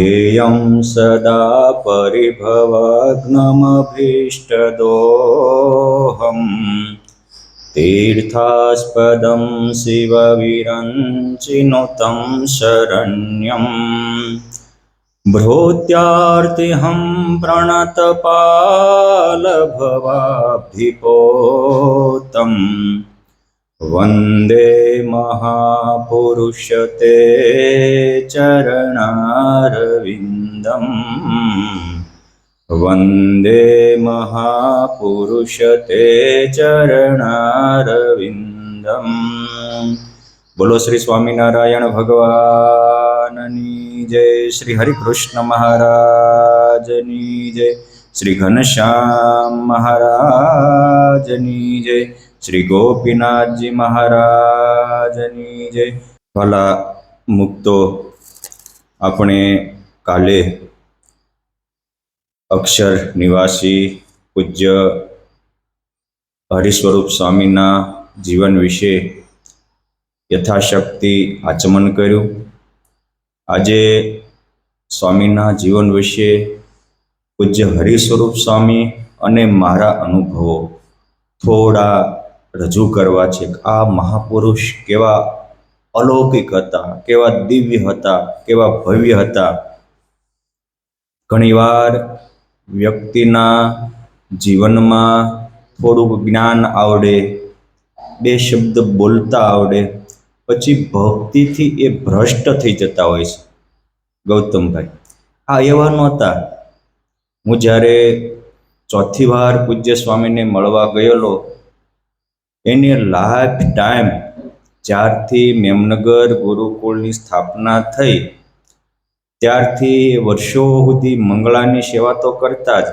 ध्येयं सदा परिभवग्नमभीष्टदोहम् तीर्थास्पदं शिवविरञ्चिनुतं शरण्यम् भृत्यार्तिहं प्रणतपालभवाब्धिपोतम् वन्दे महापुरुषते चरणारविन्दम् वन्दे महापुरुषते चरणारविन्दम्। बोलो श्री स्वामीनारायण भगवाननी जय, श्री हरिकृष्ण महाराजनी जय, श्री घनश्याम महाराजनी जय, श्री गोपीनाथ जी महाराजनी जय। भला मुक्तो अपने काले अक्षर निवासी पूज्य हरिस्वरूप स्वामीना जीवन विषे यथाशक्ति आचमन कर्યું। આજે સ્વામીના જીવન વિશે પૂજ્ય હરિસ્વરૂપ સ્વામી અને મારા અનુભવો થોડા રજૂ કરવા છે। આ મહાપુરુષ કેવા અલૌકિક હતા, કેવા દિવ્ય હતા, કેવા ભવ્ય હતા। ઘણીવાર વ્યક્તિના જીવનમાં થોડુંક જ્ઞાન આવડે, બે શબ્દ બોલતા આવડે, પછી ભક્તિથી એ ભ્રષ્ટ થઈ જતા હોય છે। ગૌતમભાઈ આ એવા નહોતા। હું જ્યારે ચોથી વાર પૂજ્ય સ્વામીને મળવા ગયેલો, એને લાઈફ ટાઈમ જ્યારથી મેમનગર ગુરુકુળની સ્થાપના થઈ ત્યારથી વર્ષો સુધી મંગળાની સેવા તો કરતા જ,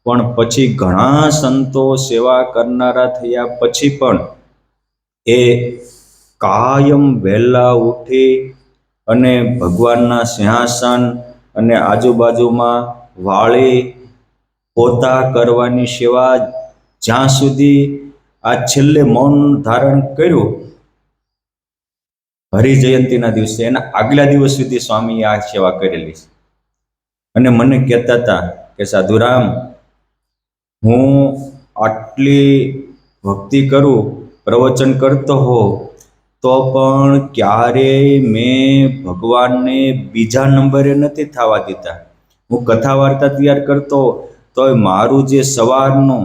પણ પછી ઘણા સંતો સેવા કરનારા થયા પછી પણ એ કાયમ વહેલા ઉઠી અને ભગવાનના સિંહાસન અને આજુબાજુમાં વાળી પોતા કરવાની સેવા જ્યાં સુધી આ છેલ્લે મૌન ધારણ કર્યું હરિજયંતીના દિવસે, એના આગલા દિવસ સુધી સ્વામીએ આ સેવા કરેલી છે। અને મને કહેતા હતા કે સાધુરામ, હું આટલી ભક્તિ કરું, પ્રવચન કરતો હો તો પણ ક્યારેય મેં ભગવાનને બીજા નંબરે નથી થવા દીધા। હું કથા વાર્તા તૈયાર કરતો તો મારું જે સવારનું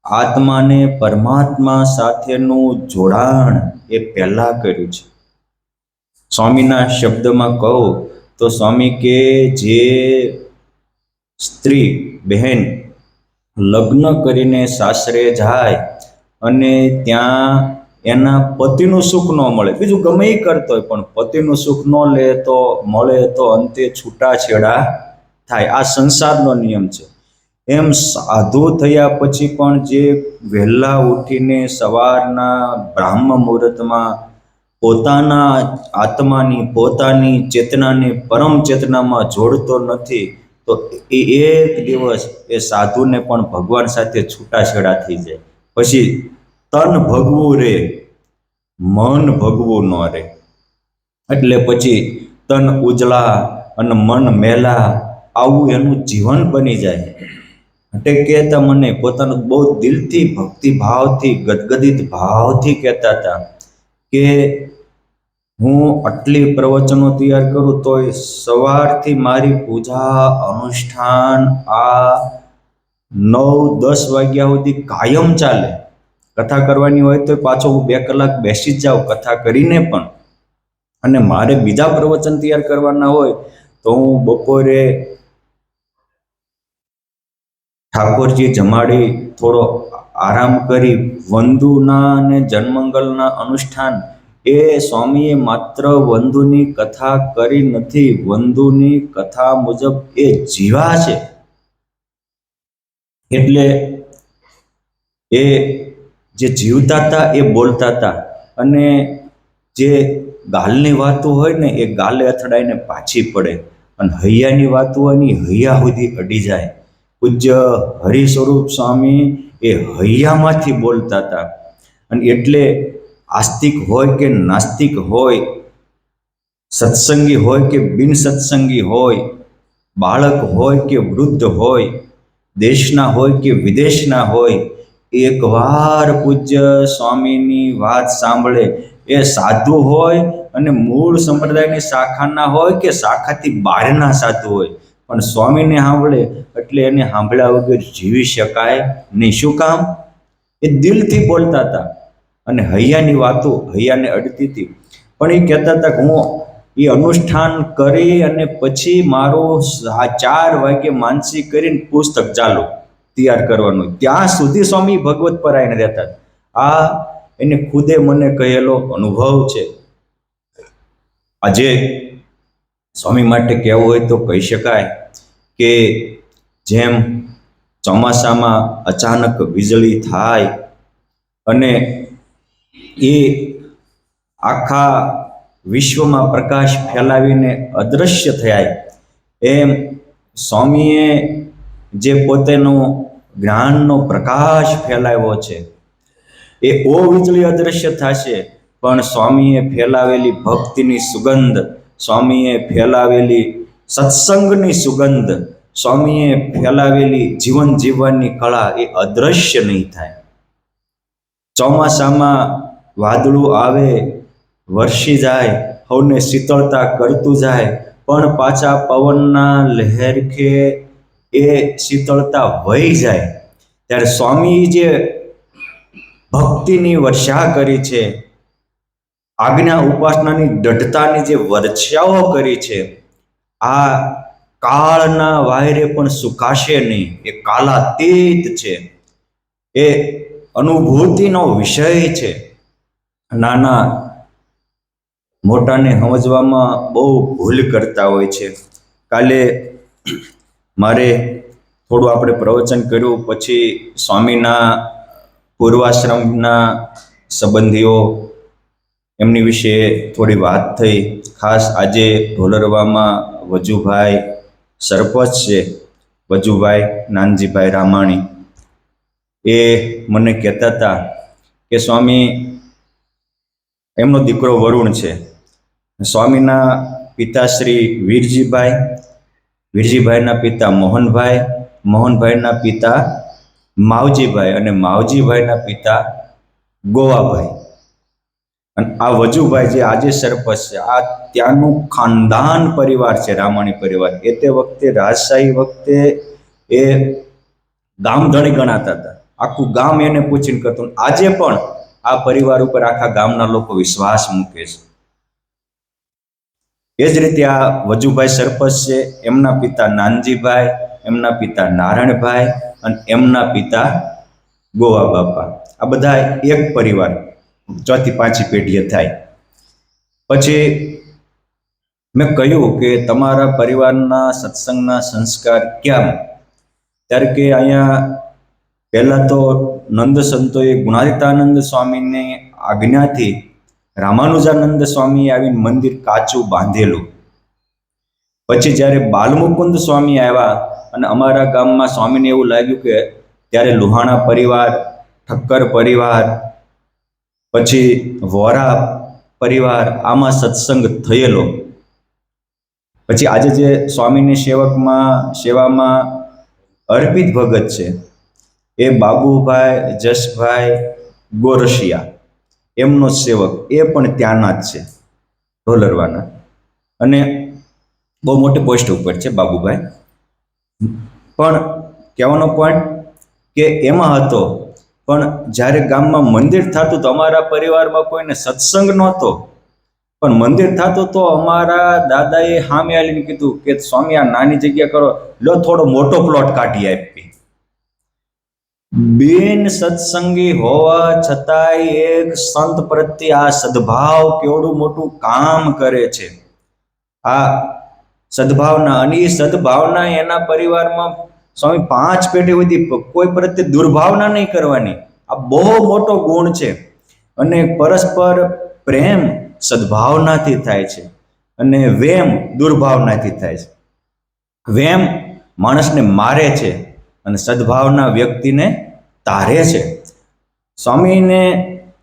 આત્માને પરમાત્મા સાથેનું જોડાણ એ પહેલાં કર્યું છે। સ્વામીના શબ્દમાં કહું તો સ્વામી કે જે સ્ત્રી બહેન લગ્ન કરીને સાસરે જાય અને ત્યાં એના પતિનું સુખ ન મળે, બીજું ગમે એ કરતો હોય પણ પતિનું સુખ ન લે તો મળે તો અંતે છૂટાછેડા થાય। આ સંસારનો નિયમ છે। એમ સાધુ થયા પછી પણ જે વહેલા ઉઠીને સવારના બ્રાહ્મ મુહૂર્તમાં પોતાના આત્માની, પોતાની ચેતનાને પરમ ચેતનામાં જોડતો નથી તો એ એક દિવસ એ સાધુને પણ ભગવાન સાથે છૂટાછેડા થઈ જાય। પછી તન ભગવું રે, મન ભગવું ન રહે। એટલે પછી તન ઉજળા અને મન મેલા આવું એનું જીવન બની જાય। એટલે કહેતા મને પોતાનું બહુ દિલથી, ભક્તિભાવથી, ગદગદિત ભાવથી કહેતા હતા કે હું આટલી પ્રવચનો તૈયાર કરું તોય સવારથી મારી પૂજા અનુષ્ઠાન આ 9-10 વાગ્યા સુધી કાયમ ચાલે। કથા કરવાની હોય તો પાછો હું 2 કલાક બેસી જ જાઉં કથા કરીને પણ, અને મારે બીજા પ્રવચન તૈયાર કરવાના હોય તો હું બપોરે ઠાકોરજી જમાડી થોડો આરામ કરી વંદુના અને જન્મંગલના અનુષ્ઠાન એ સ્વામીએ માત્ર વંદુની કથા કરી નથી, વંદુની કથા મુજબ એ જીવા છે। એટલે એ જે જીવતા હતા એ બોલતા હતા, અને જે ગાલની વાતો હોય ને એ ગાલે અથડાઈને પાછી પડે, અને હૈયાની વાતો હોય ને હૈયા સુધી અડી જાય। પૂજ્ય હરિસ્વરૂપ સ્વામી એ હૈયામાંથી બોલતા હતા। અને એટલે આસ્તિક હોય કે નાસ્તિક હોય, સત્સંગી હોય કે બિન સત્સંગી હોય, બાળક હોય કે વૃદ્ધ હોય, દેશના હોય કે વિદેશના હોય, એકવાર પૂજ્ય સ્વામીની વાત સાંભળે, એ સાધુ હોય અને મૂળ સંપ્રદાયની શાખાના હોય કે શાખાથી બહારના સાધુ હોય, પણ સ્વામીને સાંભળે એટલે એને સાંભળ્યા વગર જીવી શકાય નહીં. શું કામ? એ દિલથી બોલતા હતા અને હૈયાની વાતો હૈયાને અડતી હતી. પણ એ કહેતા હતા કે હું એ અનુષ્ઠાન કરી અને પછી મારું 4 વાગે માનસી કરીને પુસ્તક ચાલુ તૈયાર કરવાનું, ત્યાં સુધી સ્વામી ભગવત પરાયણ રહેતા. આ એને ખુદે મને કહેલો અનુભવ છે. આજે સ્વામી માટે કહેવું હોય તો કહી શકાય કે જેમ ચોમાસામાં અચાનક વીજળી થાય અને એ આખા વિશ્વમાં પ્રકાશ ફેલાવીને અદૃશ્ય થયા, એમ સ્વામીએ જે પોતેનો જ્ઞાનનો પ્રકાશ ફેલાવ્યો છે, એ વીજળી અદૃશ્ય થશે, પણ સ્વામીએ ફેલાવેલી ભક્તિની સુગંધ, સ્વામીએ ફેલાવેલી સત્સંગની સુગંધ, સ્વામીએ ફેલાવેલી જીવન જીવવાની કળા એ અદૃશ્ય નહીં થાય. ચોમાસામાં વાદળું આવે, વરસી જાય, સૌને શીતળતા કરતું જાય, પણ પાછા પવનના લહેરખે એ શીતળતા વહી જાય. ત્યારે સ્વામી જે ભક્તિની વર્ષા કરી છે, આજ્ઞા ઉપાસનાની દઢતાની જે વર્ષાઓ કરી છે, આ કાળના વાયરે પણ સુકાશે નહીં. એ કાલાતીત છે, એ અનુભૂતિનો વિષય છે. નાના મોટાને સમજવામાં બહુ ભૂલ કરતા હોય છે. કાલે મારે થોડું આપણે પ્રવચન કર્યું, પછી સ્વામીના પૂર્વાશ્રમના સંબંધીઓ એમની વિશે થોડી વાત થઈ. ખાસ આજે ઢોલરવામાં વજુભાઈ સરપંચ છે, વજુભાઈ નાનજીભાઈ રામાણી, એ મને કહેતા હતા કે સ્વામી, એમનો દીકરો વરુણ છે, સ્વામીના પિતાશ્રી વીરજીભાઈ, વીરજીભાઈના પિતા મોહનભાઈ, મોહનભાઈના પિતા માવજીભાઈ અને માવજીભાઈના પિતા ગોવાભાઈ, અને આ વજુભાઈ જે આજે સરપંચ છે, આ ત્યાંનું ખાનદાન પરિવાર છે, રામાણી પરિવાર. એ તે વખતે રાજશાહી વખતે એ ગામધણી ગણાતા હતા. આખું ગામ એને પૂછીને કરતું. આજે પણ આ પરિવાર ઉપર આખા ગામના લોકો વિશ્વાસ મૂકે છે. એ જ રીતે આ વજુભાઈ સરપંચ છે, એમના પિતા નાનજીભાઈ, એમના પિતા નારાયણભાઈ અને એમના પિતા ગોવા બાપા. આ બધા એક પરિવાર, ચોથી પાંચી પેઢીએ થાય. પછી મેં કહ્યું કે તમારા પરિવારના સત્સંગના સંસ્કાર ક્યાં? ત્યારે કે અહીંયા પહેલા તો નંદ સંતોએ ગુણાતીતાનંદ સ્વામીની આજ્ઞાથી રામાનુજાનંદ સ્વામીએ આવીને મંદિર કાચું બાંધેલું. પછી જ્યારે બાલમુકુંદ સ્વામી આવ્યા અને અમારા ગામમાં સ્વામીને એવું લાગ્યું કે ત્યારે લુહાણા પરિવાર, ઠક્કર પરિવાર, પછી વોરા પરિવાર, આમાં સત્સંગ થયેલો. પછી આજે જે સ્વામીની સેવામાં અર્પિત ભગત છે, એ બાબુભાઈ જસભાઈ ગોરસિયા, એમનો સેવક, એ પણ ત્યાંના જ છે, ઢોલરવાના, અને બહુ મોટી પોસ્ટ ઉપર છે બાબુભાઈ. પણ કહેવાનો પોઈન્ટ કે એમાં હતો, પણ જ્યારે ગામમાં મંદિર થતું તો અમારા પરિવારમાં કોઈને સત્સંગ નહોતો, પણ મંદિર થતું તો અમારા દાદાએ સામે આવીને કીધું કે સ્વામી આ નાની જગ્યા કરો, લો થોડો મોટો પ્લોટ કાઢી આપી. બિન સત્સંગી હોવા છતાંય એક સંત પ્રત્યે આ સદભાવ કેવડું મોટું કામ કરે છે. આ સદભાવના, અને એ સદભાવના એના પરિવારમાં સ્વામી 5 પેઢી સુધી કોઈ પ્રત્યે દુર્ભાવના નહીં કરવાની. આ બહુ મોટો ગુણ છે. અને પરસ્પર પ્રેમ સદભાવનાથી થાય છે, અને વેમ દુર્ભાવનાથી થાય છે. વેમ માણસને મારે છે અને સદભાવના વ્યક્તિને તારે છે. સ્વામીને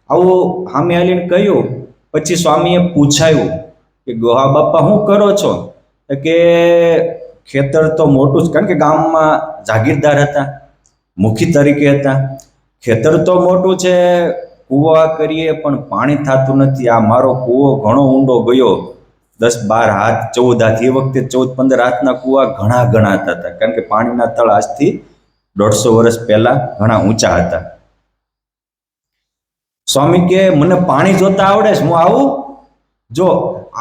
આવું સામે આવીને કહ્યું. પછી સ્વામીએ પૂછાયું કે ગોહા બાપા શું કરો છો? કે ખેતર તો મોટું જ, કારણ કે ગામમાં જાગીરદાર હતા, મુખી તરીકે હતા. ખેતર તો મોટું છે, કૂવા કરીએ પણ પાણી થતું નથી. આ મારો કૂવો ઘણો ઊંડો ગયો, 10-12 હાથ, 14 હાથ, એ વખતે 14-15 હાથના કૂવા ઘણા ગણાતા હતા, કારણ કે પાણીના તળ આજથી 150 વર્ષ પહેલા ઘણા ઊંચા હતા. સ્વામી કે મને પાણી જોતા આવડે છે, હું આવું? જો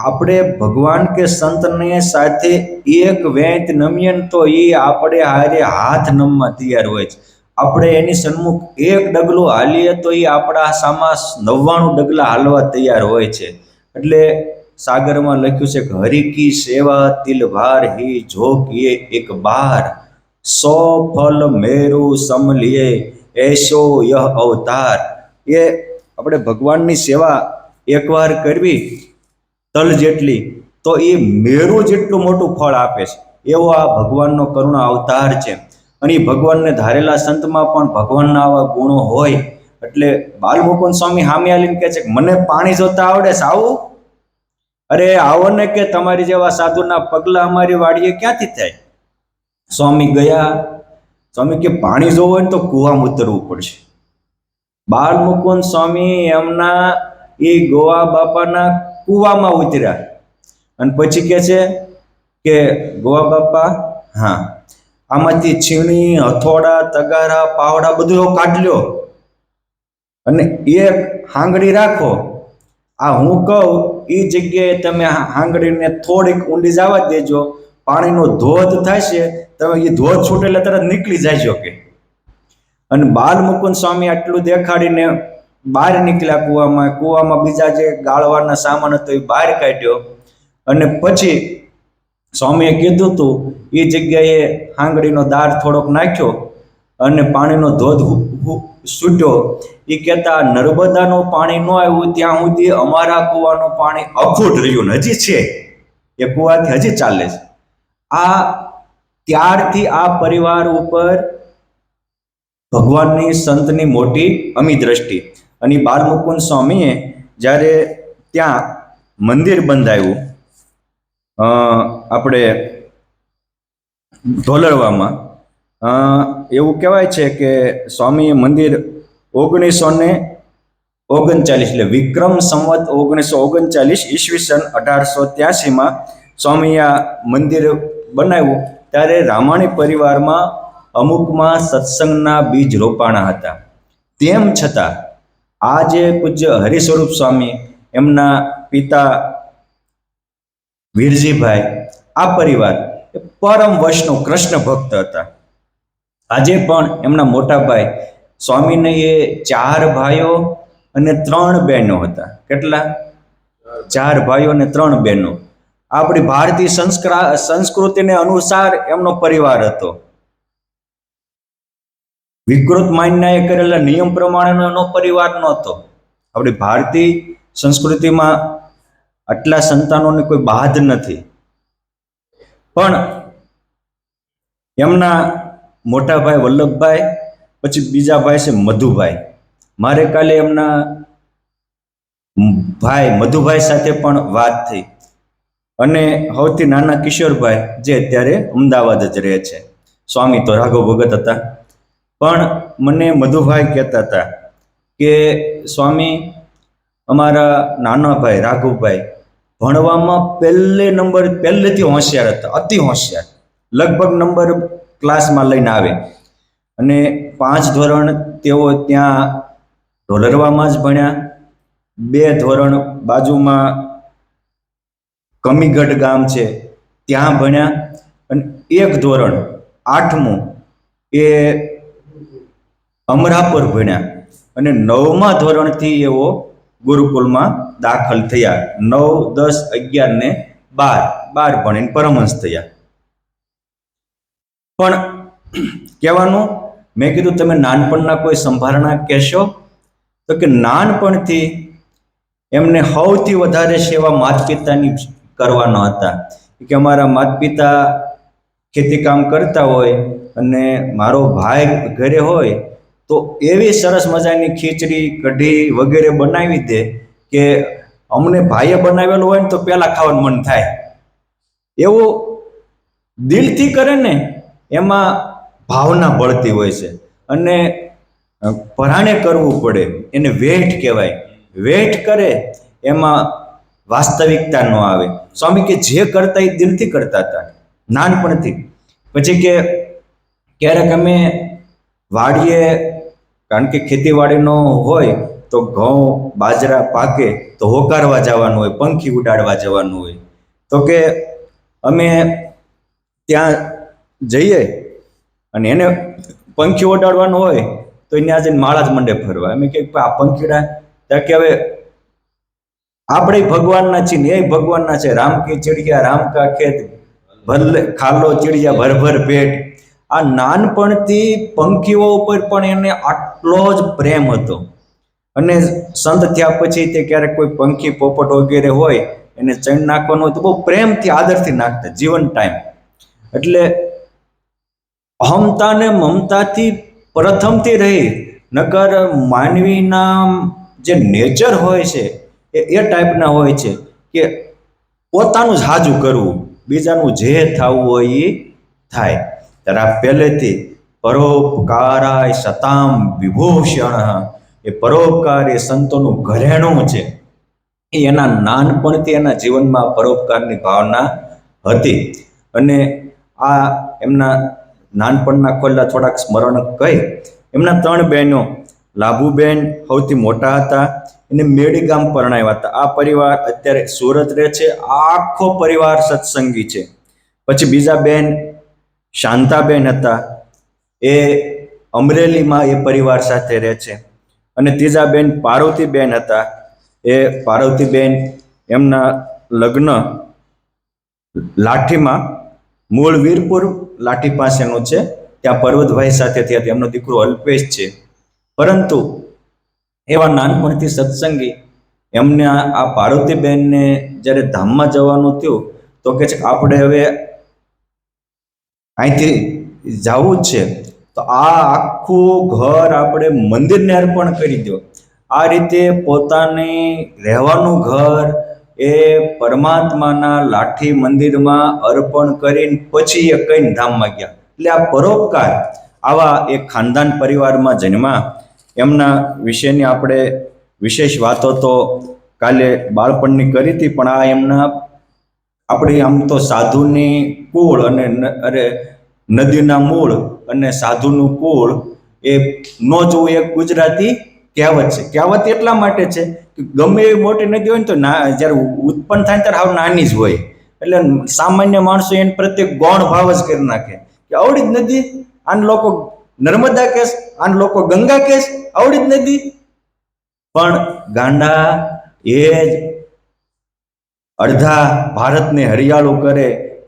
આપણે ભગવાન કે સંતને સાથે એક વેંત નમીએ તો એ આપણે હારે હાથ નમવા તૈયાર હોય છે. આપણે એની સન્મુખ એક ડગલું હાલીએ તો એ આપણા સામા 99 ડગલા હાલવા તૈયાર હોય છે. એટલે સાગરમાં લખ્યું છે કે હરિ કી સેવા તિલવાર હી જો કિએ એક બાર, 100 ફલ મેરુ સમ લીએ એસો યહ અવતાર. એ આપણે ભગવાનની સેવા એકવાર કરવી તલ જેટલી, તો એ મેરુ જેટલું મોટું ફળ આપે છે. એવો આ ભગવાનનો કરુણા અવતાર છે. અને એ ભગવાનને ધારેલા સંતમાં પણ ભગવાનના આવા ગુણો હોય. એટલે બાલમુકુંદ સ્વામી સામે આવીને કહે છે કે મને પાણી જોતા આવડે છે, આવું? અરે આવો ને, કે તમારી જેવા સાધુના પગલા અમારી વાડીએ ક્યાંથી થાય? સ્વામી ગયા. સ્વામી કે પાણી જોવું હોય ને તો કૂવામાં ઉતરવું પડશે. બાલમુકુંદ સ્વામી એમના એ ગોવા બાપાના કૂવામાં ઉતર્યા અને પછી કહે છે કે ગોવા બાપા, હા, આમાંથી છીણી, હથોડા, તગારા, પાવડા બધું કાઢ લ્યો અને એક હાંગડી રાખો. આ હું કહું એ જગ્યાએ તમે હાંગડીને થોડીક ઊંડી જવા દેજો, પાણીનો ધોધ થાય છે, તમે એ ધોધ છૂટે એટલે તરત નીકળી જાય કે. અને બાલમુકુંદ સ્વામી આટલું દેખાડીને બહાર નીકળ્યા કૂવામાં બીજા જે ગાળવાના સામાન હતો એ બહાર કાઢ્યો. અને પછી સ્વામીએ કીધું હતું એ જગ્યાએ હાંગડીનો દાર થોડોક નાખ્યો અને પાણીનો ધોધ છૂટ્યો. એ કહેતા નર્મદાનું પાણી ન આવ્યું ત્યાં સુધી અમારા કૂવાનું પાણી અખૂટ રહ્યું, હજી છે, એ કૂવાથી હજી ચાલે છે. આ ત્યારથી આ પરિવાર ઉપર ભગવાનની સંતની મોટી અમી દ્રષ્ટિ. અને બાલમુકુંદ સ્વામીએ જ્યારે ત્યાં મંદિર બંધાયું આપણે ઢોલરવામાં, એવું કહેવાય છે કે સ્વામીએ મંદિર 1939 એટલે વિક્રમ સંવત 1939 ઈસવીસન 1883માં સ્વામીએ આ મંદિર બનાવ્યું. ત્યારે રામાણી પરિવારમાં અમુકમાં સત્સંગના બીજ રોપાણા હતા. તેમ છતાં આ જે પૂજ્ય હરિસ્વરૂપ સ્વામી, એમના પિતા વીરજીભાઈ, આ પરિવાર પરમ વૈષ્ણવ કૃષ્ણ ભક્ત હતા. આજે પણ એમના મોટા ભાઈ સ્વામીને એ 4 ભાઈઓ અને 3 બહેનો હતા. કેટલા? 4 ભાઈઓ અને 3 બહેનો. આપણી ભારતીય સંસ્કૃતિને અનુસાર એમનો પરિવાર હતો. વિકૃત માન્યાએ કરેલા નિયમ પ્રમાણેનો એનો પરિવાર નહોતો. આપણી ભારતીય સંસ્કૃતિમાં આટલા સંતાનોની કોઈ બાદ નથી. પણ એમના મોટા ભાઈ વલ્લભભાઈ, પછી બીજા ભાઈ છે મધુભાઈ. મારે કાલે એમના ભાઈ મધુભાઈ સાથે પણ વાત થઈ. અને સૌથી નાના કિશોરભાઈ, જે અત્યારે અમદાવાદ જ રહે છે. સ્વામી તો રાઘવ ભગત હતા. પણ મને મધુભાઈ કહેતા હતા કે સ્વામી, અમારા નાના ભાઈ રાઘવભાઈ ભણવામાં પહેલેથી હોશિયાર હતા, અતિ હોશિયાર. લગભગ નંબર ક્લાસમાં લઈને આવે. અને 5 ધોરણ તેઓ ત્યાં ઢોલરવામાં જ ભણ્યા. 2 ધોરણ બાજુમાં કમીગઢ ગામ છે ત્યાં ભણ્યા. અને 1 ધોરણ 8મું એ અમરાપુર ભણ્યા. અને 9મા ધોરણથી એઓ ગુરુકુલમાં દાખલ થયા. 9, 10, 11 ને 12 ભણીને પરમહંસ થયા. પણ કહેવાનું, મેં કીધું તમે નાનપણના કોઈ સંભારણા કહેશો? તો કે નાનપણથી એમને સૌથી વધારે સેવા માતા પિતાની કરવાનો હતા. કે અમારા માતા પિતા ખેતી કામ કરતા હોય અને મારો ભાઈ ઘરે હોય તો એવી સરસ મજાની ખીચડી, કઢી વગેરે બનાવી દે કે અમને ભાઈએ બનાવેલું હોય ને તો પહેલાં ખાવાનું મન થાય. એવું દિલથી કરે ને એમાં ભાવના બળતી હોય છે, અને પરાણે કરવું પડે એને વેઠ કહેવાય. વેઠ કરે એમાં વાસ્તવિકતા ન આવે. સ્વામી કે જે કરતા એ દિલથી કરતા હતા નાનપણથી. પછી કે ક્યારેક અમે વાડીએ, કારણ કે ખેતીવાડીનો હોય તો ઘઉં બાજરા પાકે તો હોકારવા જવાનું હોય, પંખી ઉડાડવા જવાનું હોય, તો કે અમે ત્યાં જઈએ અને એને પંખી ઉડાડવાનું હોય તો એને આજે માળા જ મંડે ફરવા. અમે કે આ પંખીડા, ત્યાં કે હવે આપણે ભગવાનના છીએ ને એ ભગવાનના છે. રામ કી ચિડિયા રામ કા ખેત, ભલે ખાલો ચિડિયા ભર ભર પેટ. આ નાનપણથી પંખીઓ ઉપર પણ એને આટલો જ પ્રેમ હતો. અને સંત થયા પછી તે ક્યારેક કોઈ પંખી પોપટ વગેરે હોય એને ચણ નાખવાનું હોય તો બહુ પ્રેમથી આદરથી નાખતા જીવન ટાઈમ. એટલે અહમતા ને મમતાથી પ્રથમથી રહી, નકર માનવીના જે નેચર હોય છે એ ટાઈપના હોય છે કે પોતાનું જ હાજું કરવું, બીજાનું જે થવું હોય એ થાય. ત્યારે આ પહેલેથી પરોપકારાય સતામ વિભૂષણ, એ પરોપકાર એ સંતોનું ઘરેણું છે. એ એના નાનપણથી એના જીવનમાં પરોપકારની ભાવના હતી. અને આ એમના નાનપણના ખોલ્લા થોડાક સ્મરણ કહી. એમના 3 બહેનો, લાભુબેન સૌથી મોટા હતા, એને મેડી ગામ પરણાવ્યા હતા. આ પરિવાર અત્યારે સુરત રહે છે. આખો પરિવાર સત્સંગી છે. પછી બીજા બેન શાંતાબેન હતા, એ અમરેલીમાં એ પરિવાર સાથે રહે છે. અને ત્રીજા બેન પાર્વતીબેન હતા, એ પાર્વતીબેન એમના લગ્ન લાઠીમાં, મૂળ વીરપુર લાઠી પાસેનું છે, ત્યાં પર્વતભાઈ સાથે થયા હતા. એમનો દીકરો અલ્પેશ છે. પરંતુ એવા નાનપણથી સત્સંગી એમને આ પાર્વતીબેનને જ્યારે ધામમાં જવાનું થયું તો કે છે આપણે હવે અહીંથી જવું જ છે, તો આ આખું ઘર આપણે મંદિરને અર્પણ કરી દો. આ રીતે પોતાની રહેવાનું ઘર એ પરમાત્માના લાઠી મંદિરમાં અર્પણ કરીને પછી એ કઈ ધામમાં ગયા. એટલે આ પરોપકાર આવા એક ખાનદાન પરિવારમાં જન્મા. એમના વિશેની આપણે વિશેષ વાતો તો કાલે બાળપણની કરી હતી, પણ આ એમના આપણે આમ તો સાધુની કુળ અને નદીના મૂળ અને સાધુનું કુળ એ ન જોવું એક ગુજરાતી કહેવત છે. કહેવત એટલા માટે છે કે ગમે એવી મોટી નદી હોય ને તો જ્યારે ઉત્પન્ન થાય ત્યારે હાવ નાની જ હોય, એટલે સામાન્ય માણસો એને પ્રત્યે ગૌણ ભાવ જ કરી નાખે કે આવડી જ નદી, આન લોકો નર્મદા કેસ, આન લોકો ગંગા કેસ, આવડી જ નદી. પણ ગાંડા એ જ અડધા ભારતને હરિયાળું કરે,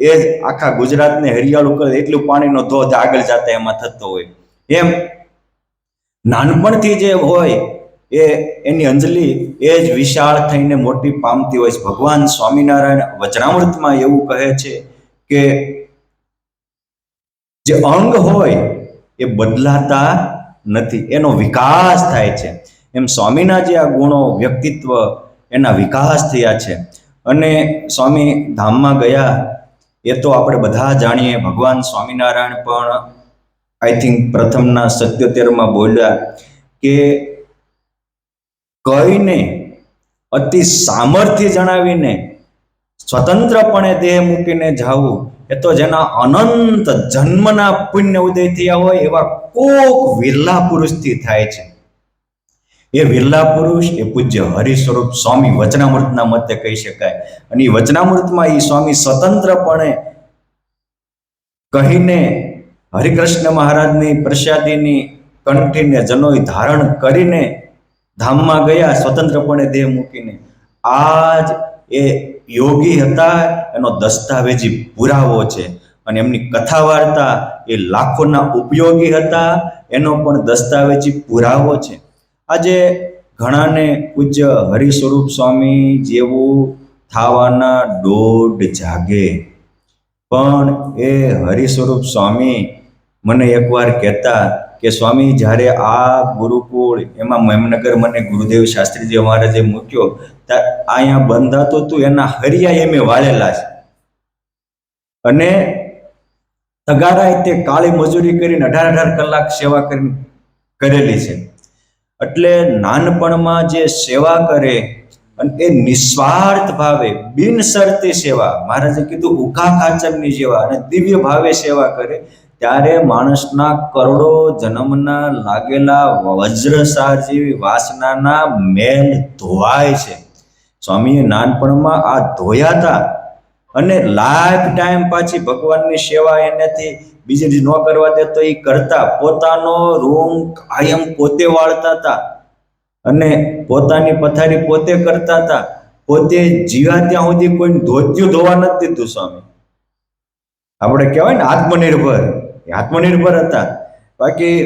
એ જ આખા ગુજરાતને હરિયાળું કરે, એટલું પાણીનો ધોધ આગળ જતા એમાં થતો હોય. એમ નાનપણથી જે હોય એ એની અંજલિ એ જ વિશાળ થઈને મોટી પામતી હોય છે. ભગવાન સ્વામિનારાયણ વચનામૃતમાં એવું કહે છે કે જે અંગ હોય એ બદલાતા નથી, એનો વિકાસ થાય છે. એમ સ્વામીના જે આ ગુણો, વ્યક્તિત્વ, એના વિકાસ થયા છે. અને સ્વામી ધામમાં ગયા એ તો આપણે બધા જાણીએ. ભગવાન સ્વામિનારાયણ પણ આઈ થિંક પ્રથમના 77માં બોલ્યા કે કહીને અતિ સામર્થ્ય જણાવીને સ્વતંત્રપણે દેહ મૂકીને જાવું એ તો જેના અનંત જન્મના પુણ્ય ઉદય થયા હોય એવા કોક વિરલા પુરુષથી થાય છે. એ વિરલા પુરુષ એ પૂજ્ય હરિસ્વરૂપ સ્વામી વચનામૃતના મતે કહી શકાય. અને એ વચનામૃતમાં એ સ્વામી સ્વતંત્રપણે કહીને હરિકૃષ્ણ મહારાજની પ્રસાદીની કંઠીને જનોઈ ધારણ કરીને ધામમાં ગયા, સ્વતંત્રપણે દેહ મૂકીને. આજ એ યોગી હતા એનો દસ્તાવેજી પુરાવો છે. અને એમની કથા વાર્તા એ લાખોના ઉપયોગી હતા એનો પણ દસ્તાવેજી પુરાવો છે. આજે ઘણાને પૂજ્ય હરિસ્વરૂપ સ્વામી જેવું થવાના દોઢ જાગે, પણ એ હરિસ્વરૂપ સ્વામી મને એકવાર કહેતા કે સ્વામી જ્યારે આ ગુરુકુળ એમાં મેમનગર મને ગુરુદેવ શાસ્ત્રીજી મહારાજે મૂક્યો ત્યારે અહીંયા બંધાતું હતું એના હરિયા એમે વાળેલા છે. અને તગારાએ તે કાળી મજૂરી કરીને 18 કલાક સેવા કરેલી છે. એટલે નાનપણમાં જે સેવા કરે અને એ નિસ્વાર્થ ભાવે બિનશરતી સેવા, મહારાજે કીધું ઉખા ખાચરની જેવા અને દિવ્ય ભાવે સેવા કરે, ત્યારે માણસના કરોડો જન્મના લાગેલા વજ્રસાર જેવી વાસનાના મેલ ધોવાય છે. સ્વામીએ નાનપણમાં આ ધોયા હતા અને લાઈફ ટાઈમ પાછી ભગવાનની સેવા એનાથી બીજી ન કરવા દે તો એ કરતા. પોતાનો રૂમ કાયમ પોતે વાળતા હતા અને પોતાની પથારી પોતે કરતા હતા. પોતે જીવ્યા ત્યાં સુધી કોઈ ધોતિયું ધોવા નથી દીધું સ્વામી. આપણે કહેવાય ને આત્મનિર્ભર હતા. બાકી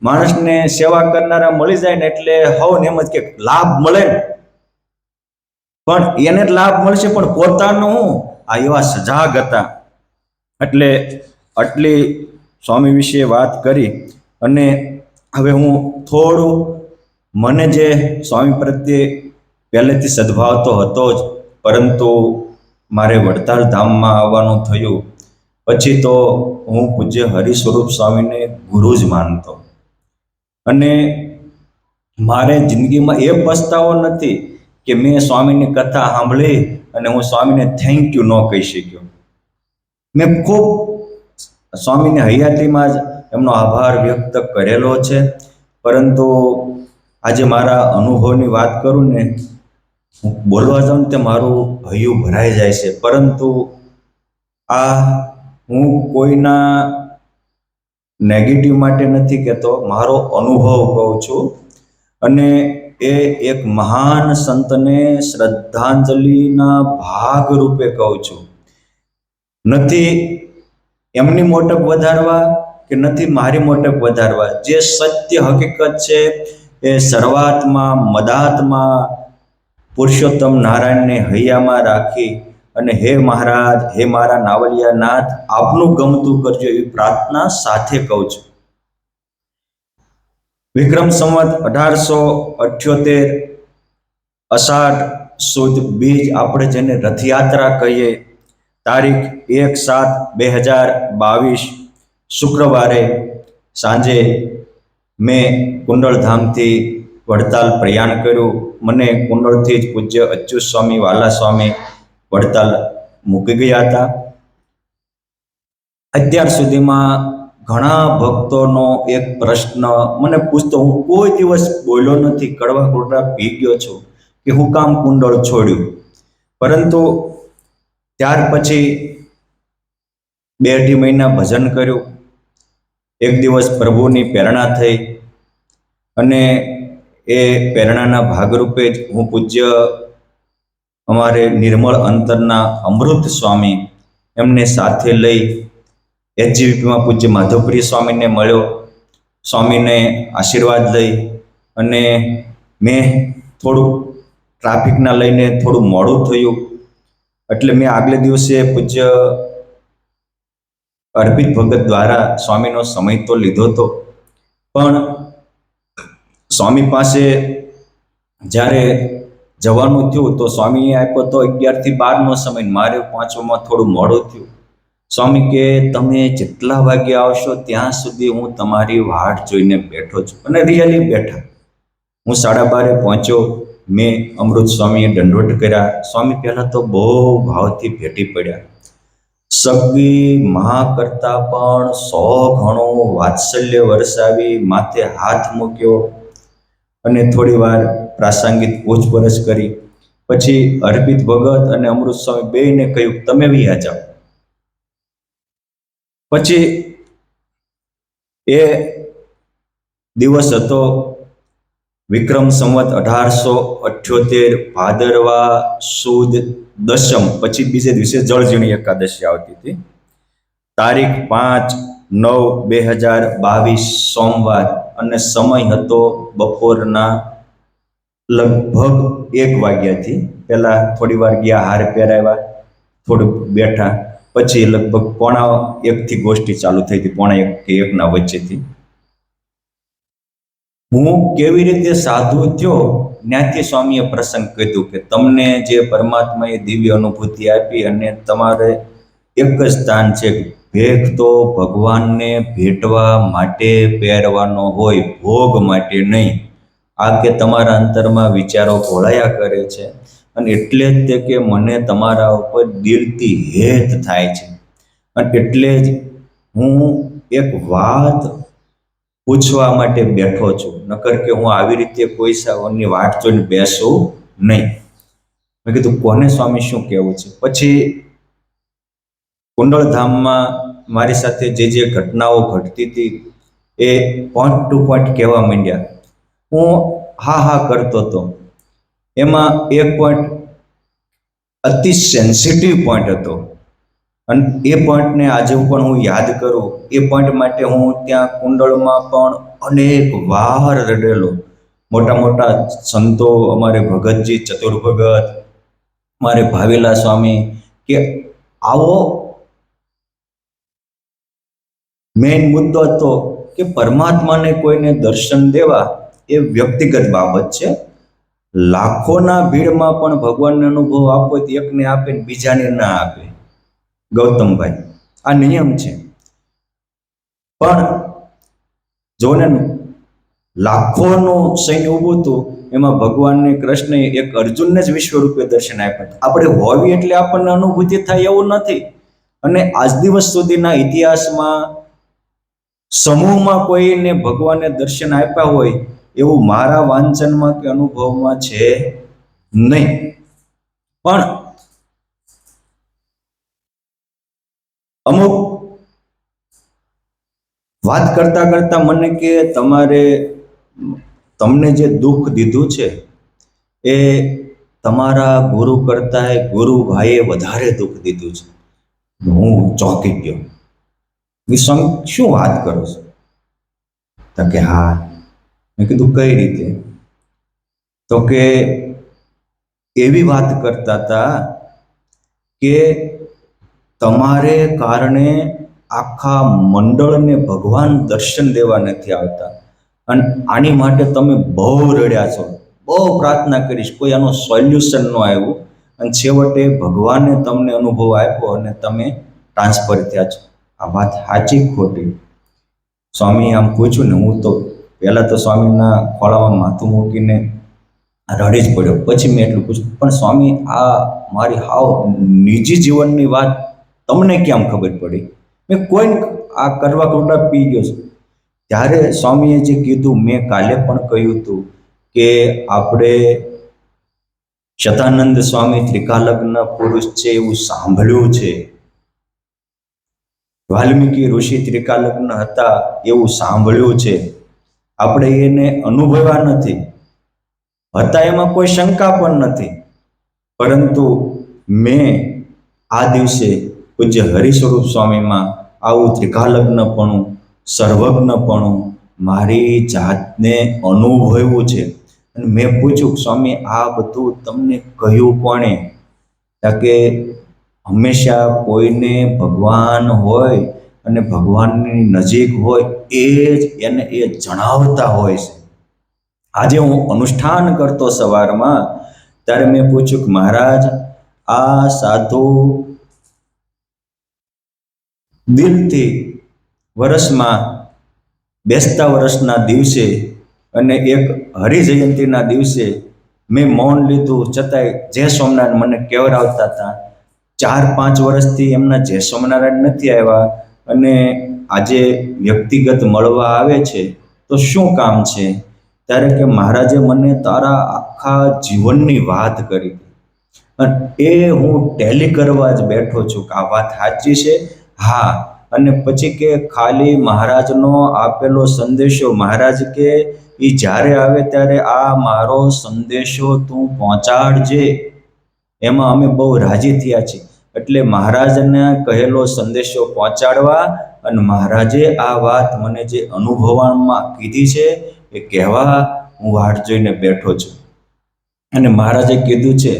માણસને સેવા કરનારા મળી જાય ને એટલે હવને એમ જ કે લાભ મળે ને, પણ એને લાભ મળશે પણ પોતાનું આ એવા સજાગ હતા. એટલે આટલી સ્વામી વિશે વાત કરી અને હવે હું થોડું, મને જે સ્વામી પ્રત્યે પહેલેથી સદભાવ તો હતો જ, પરંતુ મારે વડતાલ ધામમાં આવવાનું થયું પછી તો હું પૂજ્ય હરિસ્વરૂપ સ્વામીને ગુરુ જ માનતો. અને મારે જિંદગીમાં એ પસ્તાવો નથી કે મેં સ્વામીની કથા સાંભળી અને હું સ્વામીને થેન્ક યુ ન કહી શક્યો. મેં ખૂબ સ્વામીની હયાતીમાં જ એમનો આભાર વ્યક્ત કરેલો છે, પરંતુ આજે મારા અનુભવની વાત કરું ને, હું બોલવા જાઉં તે મારું હૈયું ભરાઈ જાય છે. પરંતુ આ હું કોઈના નેગેટિવ માટે નથી કહેતો, મારો અનુભવ કહું છું. અને એ એક મહાન સંતને શ્રદ્ધાંજલિના ભાગ રૂપે કહું છું. નથી એમની મોટપ વધારવા કે નથી મારી મોટપ વધારવા. જે સત્ય હકીકત છે એ શરૂઆતમાં મદાતમાં પુરુષોત્તમ નારાયણને હૈયામાં રાખી અને હે મહારાજ, હે મારા નાવલિયા નાથ, આપનું ગમતું કરજો એવી પ્રાર્થના સાથે કહું છું. વિક્રમ સંવત 1878 અષાઢ સુદ બીજ, આપણે જેને રથયાત્રા કહીએ, તારીખ 1/7/2022 શુક્રવારે સાંજે મેં કુંડળધામથી વડતાલ પ્રયાણ કર્યું. મને કુંડળથી જ પૂજ્ય અચ્યુત સ્વામી વાલા સ્વામી વડતાલ મૂકી ગયા હતા. અત્યાર સુધીમાં ઘણા ભક્તોનો એક પ્રશ્ન મને પૂછતો, હું કોઈ દિવસ બોલ્યો નથી, કડવા કોટડા પી ગયો છું કે હું કામ કુંડળ છોડ્યું. પરંતુ ત્યાર પછી 2-2.5 મહિના ભજન કર્યું. એક દિવસ પ્રભુની પ્રેરણા થઈ અને એ પ્રેરણાના ભાગરૂપે જ હું પૂજ્ય અમારે નિર્મળ અંતરના અમૃત સ્વામી એમને સાથે લઈ એચજીવીપીમાં પૂજ્ય માધવપ્રિય સ્વામીને મળ્યો. સ્વામીને આશીર્વાદ લઈ અને મેં થોડુંક ટ્રાફિકના લઈને થોડું મોડું થયું એટલે મેં આગલે દિવસે પૂજ્ય અર્પિત ભગત દ્વારા સ્વામીનો સમય તો લીધો હતો, પણ સ્વામી પાસે જ્યારે જવાનું થયું તો સ્વામીએ આપ્યો તો 11 થી 12નો સમય, મારે પહોંચવામાં થોડું મોડું થયું. સ્વામી કે તમે જેટલા વાગે આવશો ત્યાં સુધી હું તમારી વાટ જોઈને બેઠો છું. અને રિયલી બેઠા. હું 12:30 પહોંચ્યો. મેં અમૃત સ્વામીએ દંડવત કર્યા. સ્વામી પહેલાં તો બહુ ભાવથી ભેટી પડ્યા. સગી મા કરતા પણ 100 ગણું વાત્સલ્ય વરસાવી માથે હાથ મૂક્યો અને થોડી વાર પ્રાસંગિક પૂછપરછ કરી. પછી અર્પિત ભગત અને અમૃત સ્વામી બેયને કહ્યું તમે વહી જાઓ. પછી એ દિવસ હતો વિક્રમ સંવત 1878 ભાદરવા સુદ દશમ. પછી બીજે દિવસે જળઝીણી એકાદશી આવતી હતી. તારીખ 5/9/2022 સોમવાર અને સમય હતો બપોરના લગભગ 1 વાગ્યાથી. પહેલા થોડી વાર ગયા, હાર પહેરાવ્યા, થોડુંક બેઠા, પછી લગભગ 1:45 થી ગોષ્ઠી ચાલુ થઈ હતી, 1:45 કે 1ના વચ્ચેથી. હું કેવી રીતે સાધુ થયો ત્યાંથી સ્વામીએ પ્રસંગ કીધું કે તમને જે પરમાત્માએ દિવ્ય અનુભૂતિ આપી અને તમારે એક જ સ્થાન છે ભેખ તો ભગવાનને ભેટવા માટે પહેરવાનો હોય, ભોગ માટે નહીં. આ કે તમારા અંતરમાં વિચારો ઘોળાયા કરે છે, અને એટલે જ તે કે મને તમારા ઉપર દિલથી હેત થાય છે. અને એટલે જ હું એક વાત પૂછવા માટે બેઠો છું, નકર કે હું આવી રીતે કોઈ સાવરની વાટ જોઈને બેસું નહીં. મેં કીધું કોને સ્વામી શું કહેવું છે. પછી કુંડળધામમાં મારી સાથે જે જે ઘટનાઓ ઘટતી હતી એ પોઈન્ટ ટુ પોઈન્ટ કહેવા માંડ્યા. હું હા હા કરતો હતો. એમાં એક પોઈન્ટ અતિ સેન્સિટિવ પોઈન્ટ હતો, અને એ પોઈન્ટને આજે પણ હું યાદ કરું. એ પોઈન્ટ માટે હું ત્યાં કુંડળમાં પણ અનેક વાર રડેલો. મોટા મોટા સંતો, અમારે ભગતજી ચતુર ભગત, મારે ભાવેલા સ્વામી, કે આવો મેઇન મુદ્દો હતો કે પરમાત્માને કોઈને દર્શન દેવા એ વ્યક્તિગત બાબત છે. લાખોના ભીડમાં પણ ભગવાનનો અનુભવ આપવો તો એકને આપે ને બીજાને ના આપે. ગૌતમભાઈ, આ નિયમ છે. પણ જોને, લાખોનું સૈન્ય ઊભું હતું, એમાં ભગવાનને કૃષ્ણએ એક અર્જુનને જ વિશ્વ રૂપે દર્શન આપ્યા. આપણે હોવી એટલે આપણને અનુભૂતિ થાય એવું નથી. અને આજ દિવસ સુધીના ઇતિહાસમાં સમૂહમાં કોઈને ભગવાને દર્શન આપ્યા હોય એવું મારા વાંચનમાં કે અનુભવમાં છે નહીં. પણ અમુક વાત કરતા કરતા મને કે તમને જે દુઃખ દીધું છે એ તમારા ગુરુ કરતા ગુરુ ભાઈએ વધારે દુઃખ દીધું છે. હું ચોંકી ગયો. વિશ્વમ શું વાત કરો છો? તો કે હા. મેં કીધું કઈ રીતે? તો કે એવી વાત કરતા હતા કે તમારે કારણે આખા મંડળને ભગવાન દર્શન દેવા નથી આવતા, અને આની માટે તમે બહુ રડ્યા છો, બહુ પ્રાર્થના કરીશ, કોઈ આનું સોલ્યુશન ન આવ્યું, અને છેવટે ભગવાને તમને અનુભવ આપ્યો અને તમે ટ્રાન્સફર થયા છો. આ વાત સાચી ખોટી? સ્વામી આમ પૂછ્યું ને, હું તો પહેલાં તો સ્વામીના ખોળામાં માથું મૂકીને રડી જ પડ્યો. પછી મેં એટલું પૂછ્યું, પણ સ્વામી આ મારી હાવ નિજી જીવનની વાત તમને કેમ ખબર પડી? મેં કોઈ આ કરવા ખોટા પી ગયો છું. ત્યારે સ્વામીએ જે કીધું, મેં કાલે પણ કહ્યું હતું કે આપણે શતાનંદ સ્વામી ત્રિકાલગ્ન પુરુષ છે એવું સાંભળ્યું છે, વાલ્મીકી ઋષિ ત્રિકાલગ્ન હતા એવું સાંભળ્યું છે, આપણે એને અનુભવ્યા નથી, હતા એમાં કોઈ શંકા પણ નથી. પરંતુ મેં આ દિવસે પૂજ્ય હરિસ્વરૂપ સ્વામીમાં આવું ત્રિકાલગ્નપણું, સર્વજ્ઞપણું મારી જાતને અનુભવ્યું છે. અને મેં પૂછ્યું, સ્વામી આ બધું તમને કહ્યું કોણે? કે હંમેશા કોઈને ભગવાન હોય અને ભગવાનની નજીક હોય એ જ એને એ જણાવતા હોય છે. આજે હું અનુષ્ઠાન કરતો સવારમાં, ત્યારે મેં પૂછ્યું કે મહારાજ આ સાધુ દિલથી વર્ષમાં બેસતા વર્ષના દિવસે અને એક હરિજયંતીના દિવસે મેં મૌન લીધું, છતાંય જય સ્વામિનારાયણ મને કેવડાવતા હતા. 4-5 વર્ષથી એમના જય સ્વામિનારાયણ નથી આવ્યા, અને આજે વ્યક્તિગત મળવા આવે છે તો શું કામ છે? ત્યારે કે મહારાજે મને તારા આખા જીવનની વાત કરી, અને એ હું ટેલી કરવા જ બેઠો છું કે આ વાત સાચી છે. હા. અને પછી કે ખાલી મહારાજનો આપેલો સંદેશો, મહારાજ કે એ જ્યારે આવે ત્યારે આ મારો સંદેશો તું પહોંચાડજે, એમાં અમે બહુ રાજી થયા છીએ. એટલે મહારાજને કહેલો સંદેશો પહોંચાડવા, અને મહારાજે આ વાત મને જે અનુભવવામાં કીધી છે એ કહેવા હું વાટ જોઈને બેઠો છું. અને મહારાજે કીધું છે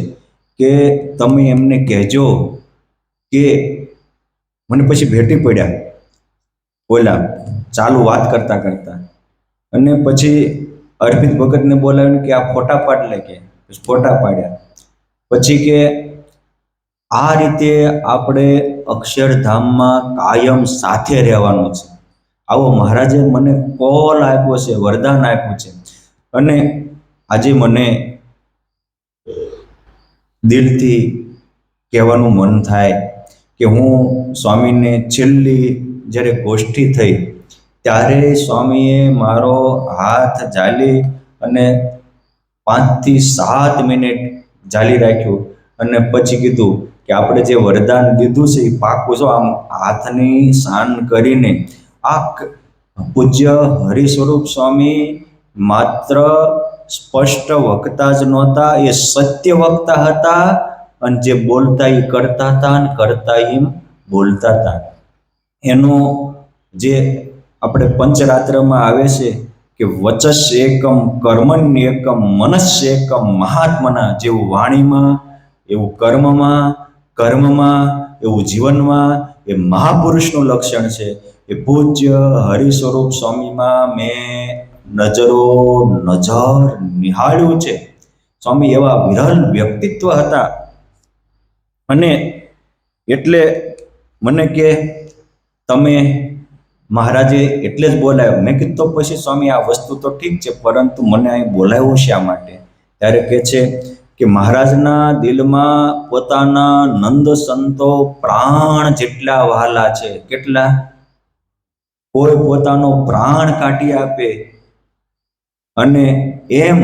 કે તમે એમને કહેજો કે મને પછી ભેટી પડ્યા ઓલા ચાલુ વાત કરતા કરતા, અને પછી અર્પિત ભગતને બોલાવીને કે આ ફોટા પાડ લે, કે ફોટા પાડ્યા. પછી કે આ રીતે આપણે અક્ષરધામમાં કાયમ સાથે રહેવાનું છે. આવો મહારાજે મને કોલ આપ્યો છે, વરદાન આપ્યું છે. અને આજે મને દિલથી કહેવાનું મન થાય કે હું સ્વામીને છેલ્લી જ્યારે ગોષ્ઠી થઈ ત્યારે સ્વામીએ મારો હાથ ઝાલી અને 5 થી 7 મિનિટ ઝાલી રાખ્યું અને પછી કીધું કે આપણે જે વરદાન દીધું છે એ પાકું છો. આમ હાથની શાન કરીને આ પૂજ્ય હરિ સ્વરૂપ સ્વામી માત્ર સ્પષ્ટ વક્તા જ નહોતા, એ સત્ય વક્તા હતા. અને જે બોલતા એ કરતા હતા અને કરતા એમ બોલતા હતા. એનો જે આપણે પંચરાત્રમાં આવે છે કે વચસ્ય એકમ કર્મણ્ય એકમ મનસ્ય એકમ મહાત્મના, જેવું વાણીમાં એવું કર્મમાં એવું જીવનમાં એ મહાપુરુષનું લક્ષણ છે. એ પૂજ્ય હરિ સ્વરૂપ સ્વામીમાં મેં નજર નિહાળ્યું છે. સ્વામી એવા વિરલ વ્યક્તિત્વ હતા. અને એટલે મને કે તમે મહારાજે એટલે જ બોલાવ્યો. મેં કીધું તો પછી સ્વામી આ વસ્તુ તો ઠીક છે, પરંતુ મને અહીં બોલાવ્યો શા માટે? ત્યારે કહે છે કે મહારાજના દિલમાં પોતાના નંદ સંતો પ્રાણ જેટલા વહાલા છે. કેટલા? કોઈ પોતાનો પ્રાણ કાઢી આપે. અને એમ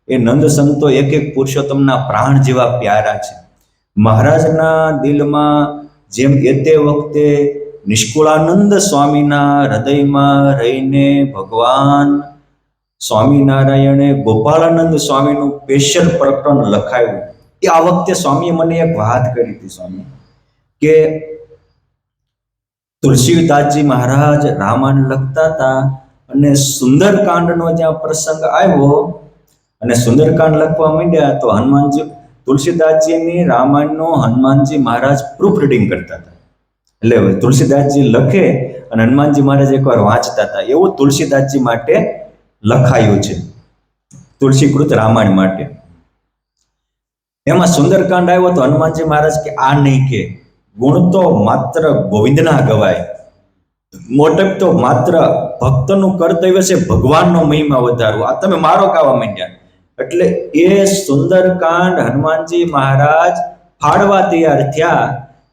એ નંદ સંતો એક એક પુરુષોત્તમના પ્રાણ જેવા પ્યારા છે. મહારાજના દિલમાં જેમ એ તે વખતે નિષ્કુળાનંદ સ્વામીના હૃદયમાં રહીને ભગવાન સ્વામિનારાયણે ગોપાળાનંદ સ્વામીનું સ્પેશિયલ પ્રકરણ લખાયું. એ આ વખતે સ્વામીએ મને એક વાત કરી હતી સ્વામી, કે તુલસીદાસજી મહારાજ રામાયણ લખતા હતા અને સુંદરકાંડનો જ્યાં પ્રસંગ આવ્યો અને સુંદરકાંડ લખવા માંડ્યા તો હનુમાનજી તુલસીદાસજીની રામાયણનો હનુમાનજી મહારાજ પ્રૂફ રીડિંગ કરતા હતા. એટલે તુલસીદાસજી લખે અને હનુમાનજી મહારાજ એકવાર વાંચતા હતા. એવું તુલસીદાસજી માટે લખાયું છે, તુલસીકૃત રામાયણ માટે. એમાં સુંદરકાંડ આવ્યો તો હનુમાનજી મહારાજ કે આ નહીં, કે ગુણ તો માત્ર ગોવિંદના ગવાય, મોટપ તો માત્ર ભક્તનું કર્તવ્ય છે ભગવાનનો મહિમા વધારવો. આ તમે મારો ગાવા માંડ્યા. એટલે એ સુંદરકાંડ હનુમાનજી મહારાજ ફાડવા તૈયાર થયા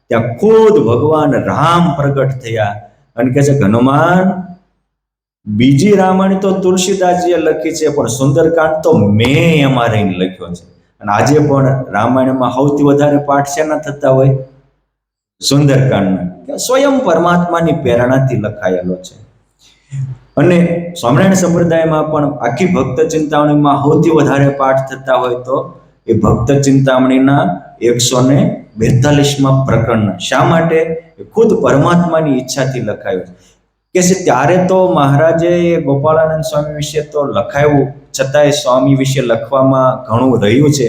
ત્યાં ખુદ ભગવાન રામ પ્રગટ થયા અને કહે છે કે હનુમાન, બીજી રામાયણ તો તુલસીદાસજીએ લખી છે, પણ સુંદરકાંડ તો મેં અમારે લખ્યો છે. અને આજે પણ રામાયણમાં સૌથી વધારે પાઠ શેના થતા હોય? સુંદરકાંડના. સ્વયં પરમાત્માની પ્રેરણાથી લખાયેલો છે. અને સ્વામિનારાયણ સંપ્રદાયમાં પણ આખી ભક્ત ચિંતામણીમાં સૌથી વધારે પાઠ થતા હોય તો એ ભક્ત ચિંતામણીના 142માં પ્રકરણ. શા માટે? ખુદ પરમાત્માની ઈચ્છાથી લખાયું કે છે. ત્યારે તો મહારાજે ગોપાળાનંદ સ્વામી વિશે તો લખાયું, છતાંય સ્વામી વિશે લખવામાં ઘણું રહ્યું છે.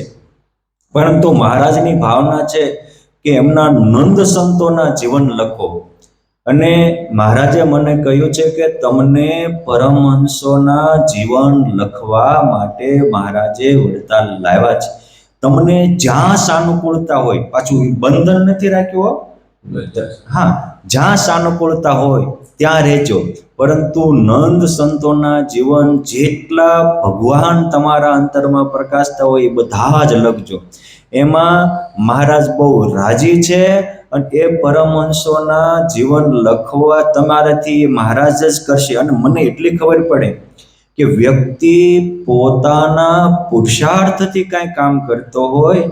પરંતુ મહારાજની ભાવના છે કે એમના નંદ સંતોના જીવન લખો. અને મહારાજે મને કહ્યું છે કે તમને પરમહંસોના જીવન લખવા માટે મહારાજે વડતાલ લાવ્યા છે. તમને જ્યાં સાનુકૂળતા હોય, પાછું બંધન નથી રાખ્યું, હા, જ્યાં સાનુકૂળતા હોય ત્યાં રહેજો, પરંતુ નંદ સંતોના જીવન જેટલા ભગવાન તમારા અંતરમાં પ્રકાશતા હોય એ બધા જ લખજો. એમાં મહારાજ બહુ રાજી છે. અને એ પરમહંસોના જીવન લખવા તમારાથી મહારાજ જ કરશે. અને મને એટલી ખબર પડે કે વ્યક્તિ પોતાના પુરુષાર્થથી કાંઈ કામ કરતો હોય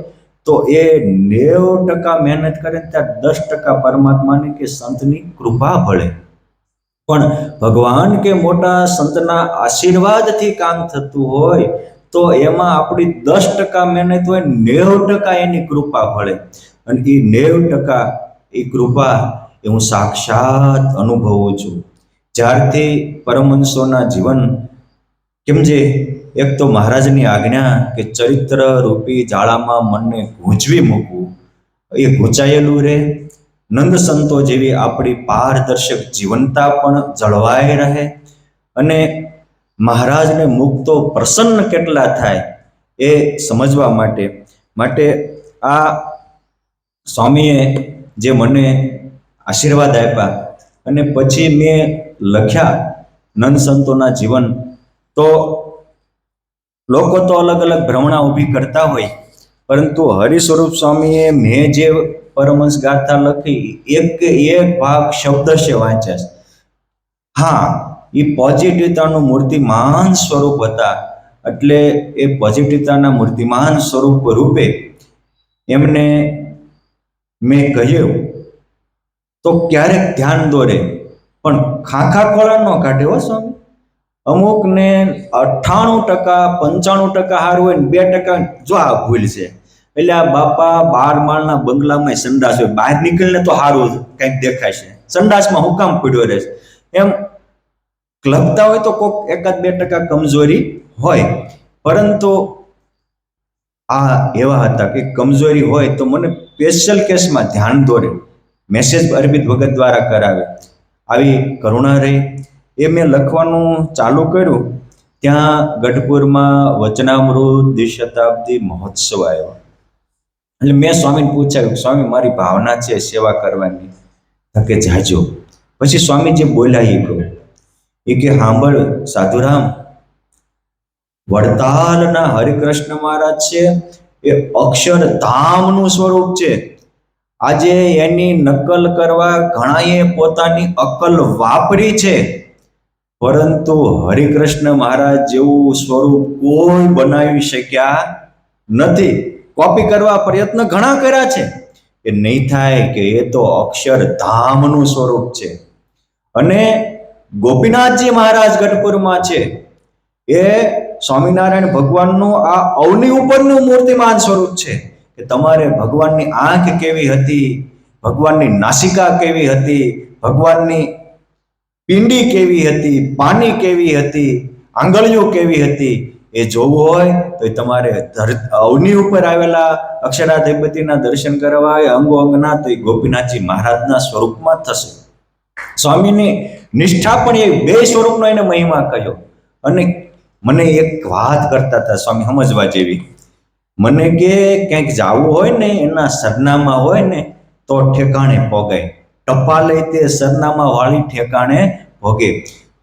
તો એ 90% મહેનત કરે ત્યાં 10% પરમાત્માની કે સંતની કૃપા ભળે. પણ ભગવાન કે મોટા સંતના આશીર્વાદથી કામ થતું હોય તો એમાં આપણી 10% મહેનત હોય, 90% એની કૃપા ભળે. અને એ 90% એ કૃપા એ હું સાક્ષાત અનુભવું છું જ્યારથી પરમહંસોના જીવન. કેમ જે એક તો મહારાજની આજ્ઞા કે ચરિત્ર રૂપી જાળામાં મનને ગૂંચવી મૂકવું, એ ગૂંચાયેલું રહે. નંદ સંતો જેવી આપણી પારદર્શક જીવનતા પણ જળવાઈ રહે. અને મહારાજને મુક્તો પ્રસન્ન કેટલા થાય એ સમજવા માટે આ સ્વામીએ જે મને આશીર્વાદ આપ્યા અને પછી મેં લખ્યા નંદ સંતોના જીવન, તો લોકો તો અલગ અલગ ભ્રમણા ઊભી કરતા હોય, પરંતુ હરિ સ્વરૂપ સ્વામીએ મેં જે પરમહંસ ગાથા લખી એક એક ભાગ શબ્દશે વાંચ્યા છે. હા, એ પોઝિટિવતાનું મૂર્તિમાન સ્વરૂપ હતા. એટલે એ પોઝિટિવતાના મૂર્તિમાન સ્વરૂપ રૂપે એમને મેં કહ્યું તો ક્યારેક ધ્યાન દોરે, પણ ખાખા ખોળા ન કાઢે હો સ્વામી. અમુક ને 98% 95% સારું હોય ને 2% જો આ ભૂલ છે. એટલે આ બાપા 12 માળના બંગલામાં સંડાસ હોય, બહાર નીકળીને તો સારું કંઈક દેખાય છે, સંડાસમાં હું કામ પડ્યો રહે એમ લખતા હોય તો કોઈક 1-2% કમજોરી હોય, પરંતુ આ એવા હતા કે કમજોરી હોય તો મને સ્પેશિયલ કેસમાં ધ્યાન દોરે, મેસેજ અરવિંદ ભગત દ્વારા કરાવે. આવી કરુણા રહી. એ મેં લખવાનું ચાલુ કર્યું ત્યાં ગઢપુરમાં વચનામૃત દ્વિશતાબ્દી મહોત્સવ આવ્યો. એટલે મેં સ્વામીને પૂછ્યું, સ્વામી મારી ભાવના છે સેવા કરવાની, કે જાજો. પછી સ્વામી જે બોલ્યા એ કહું, એ કે સાંભળ સાધુરામ, વડતાલના હરિકૃષ્ણ મહારાજ છે એ અક્ષરધામનું સ્વરૂપ છે. આજે એની નકલ કરવા ઘણાએ પોતાની અકલ વાપરી છે, પરંતુ હરિકૃષ્ણ મહારાજ જેવું સ્વરૂપ કોઈ બનાવી શક્યા નથી. કોપી કરવા પ્રયત્ન ઘણા કર્યા છે, એ નહીં થાય કે એ તો અક્ષરધામનું સ્વરૂપ છે. અને ગોપીનાથજી મહારાજ ગઢપુરમાં છે, એ સ્વામિનારાયણ ભગવાનનું આ અવની ઉપરનું મૂર્તિમાન સ્વરૂપ છે. કે તમારે ભગવાનની આંખ કેવી હતી, ભગવાનની નાસિકા કેવી હતી, ભગવાનની પિંડી કેવી હતી, પાની કેવી હતી, આંગળીઓ કેવી હતી, એ જોવું હોય તો તમારે અવની ઉપર આવેલા અક્ષરાધિપતિના દર્શન કરવા હોય, અંગો અંગના, તો એ ગોપીનાથજી મહારાજના સ્વરૂપમાં થશે. સ્વામીની નિષ્ઠા પણ એ બે સ્વરૂપનો એને મહિમા કહ્યો. અને મને એક વાત કરતા હતા સ્વામી સમજવા જેવી. મને કે ક્યાંક જવું હોય ને, એના સરનામા હોય ને તો ઠેકાણે પોગાય, ટપાલે તે સરનામા વાળી ઠેકાણે ભોગે.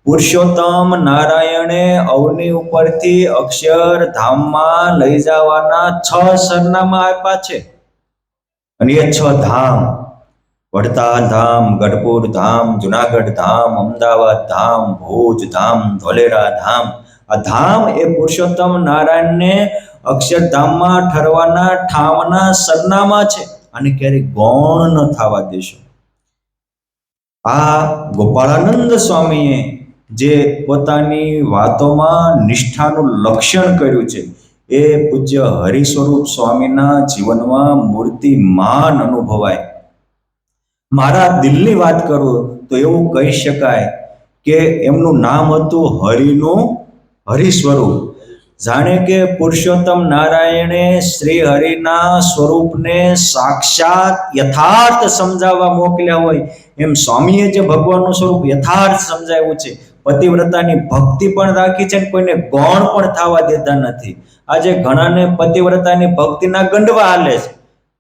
પુરુષોત્તમ નારાયણે અવની ઉપરથી અક્ષરધામમાં લઈ જવાના 6 સરનામા આપ્યા છે. અને એ 6 ધામ, વડતાલ ધામ, ગઢપુર ધામ, જુનાગઢ ધામ, અમદાવાદ ધામ, ભુજ ધામ, ધોલેરા ધામ. આ ધામ એ પુરુષોત્તમ નારાયણને અક્ષરધામમાં ઠરવાના ઠામના સરનામા છે. અને ક્યારેય ગૌણ ન થવા દેશો. આ ગોપાળાનંદ સ્વામીએ જે પોતાની વાતોમાં નિષ્ઠાનું લક્ષણ કર્યું છે, એ પૂજ્ય હરિ સ્વરૂપ સ્વામીના જીવનમાં મૂર્તિમાન અનુભવાય. મારા દિલની વાત કરું તો એવું કહી શકાય કે એમનું નામ હતું હરિનું હરિ સ્વરૂપ. જાણે કે પુરુષોત્તમ નારાયણે શ્રી હરિના સ્વરૂપને સાક્ષાત યથાર્થ સમજાવવા મોકલ્યા હોય, એમ સ્વામીએ જે ભગવાનનું સ્વરૂપ યથાર્થ સમજાવ્યું છે. પતિવ્રતાની ભક્તિ પણ રાખી છે, કોઈને ગૌણ પણ થવા દેતા નથી. આજે ઘણાને પતિવ્રતાની ભક્તિના ગંડવા હાલે છે.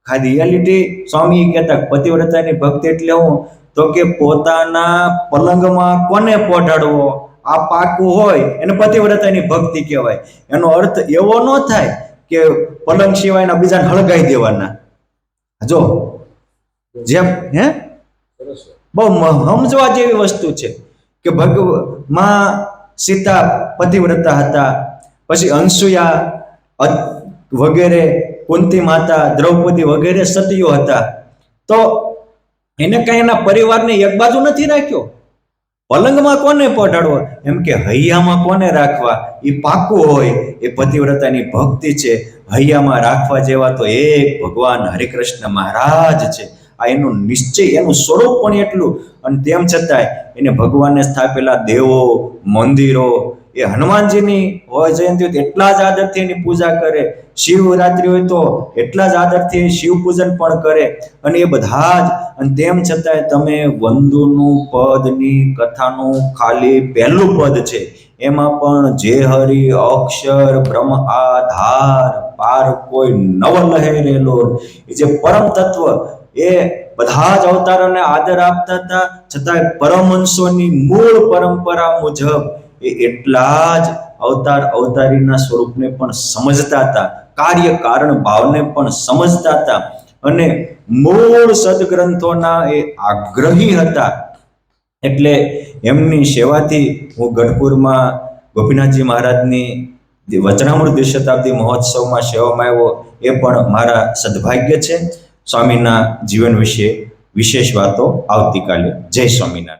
ખાલી રિયાલિટી સ્વામી કહેતા પતિવ્રતાની ભક્તિ એટલે હું, તો કે પોતાના પલંગમાં કોને પોઢાડવો આ પાકું હોય એને પતિવ્રતાની ભક્તિ કહેવાય. એનો અર્થ એવો ન થાય કે પલંગ સિવાયના બીજાને હળગાઈ દેવાના. જો જેમ બહુ સમજવા જેવી વસ્તુ છે કે માં સીતા પતિવ્રતા હતા, પછી અંશુયા વગેરે, કુંતી માતા, દ્રૌપદી વગેરે સતીઓ હતા. તો એને કઈ એના પરિવારને એક બાજુ નથી રાખ્યો. પલંગમાં કોને પહોંચાડવો એમ કે હૈયામાં કોને રાખવા એ પાકું હોય, એ પતિવ્રતાની ભક્તિ છે. હૈયામાં રાખવા જેવા તો એક ભગવાન હરિકૃષ્ણ મહારાજ છે. આ એનું નિશ્ચય, એનું સ્વરૂપ પણ એટલું. અને તેમ છતાંય એને ભગવાનને સ્થાપેલા દેવો, મંદિરો, એ હનુમાનજીની હોય જયંતિ હોય તો એટલા જ આદરથી એની પૂજા કરે. શિવરાત્રિ હોય તો એટલા જ આદરથી શિવ પૂજન પણ કરે. અને એ બધા જ, અને તેમ છતાંય તમે વંદુનું પદની કથાનું ખાલી પહેલું પદ છે, એમાં પણ જે હરિ અક્ષર બ્રહ્મ આધાર પાર કોઈ નવ લહેરેલો. એ જે પરમ તત્વ એ બધા જ અવતારોને આદર આપતા હતા, છતાં પરમહંસોની મૂળ પરંપરા મુજબ એ એટલા જ અવતારીના સ્વરૂપને પણ સમજતા હતા, કાર્ય કારણ ભાવને પણ સમજતા હતા અને મૂળ સદગ્રંથોના એ આગ્રહી હતા. એટલે એમની સેવાથી હું ગઢપુરમાં ગોપીનાથજી મહારાજની વચનામૃત દ્વિશતાબ્દી મહોત્સવમાં સેવામાં આવ્યો, એ પણ મારા સદભાગ્ય છે. સ્વામીના જીવન વિશે વિશેષ વાતો આવતીકાલે. જય સ્વામિનારાયણ.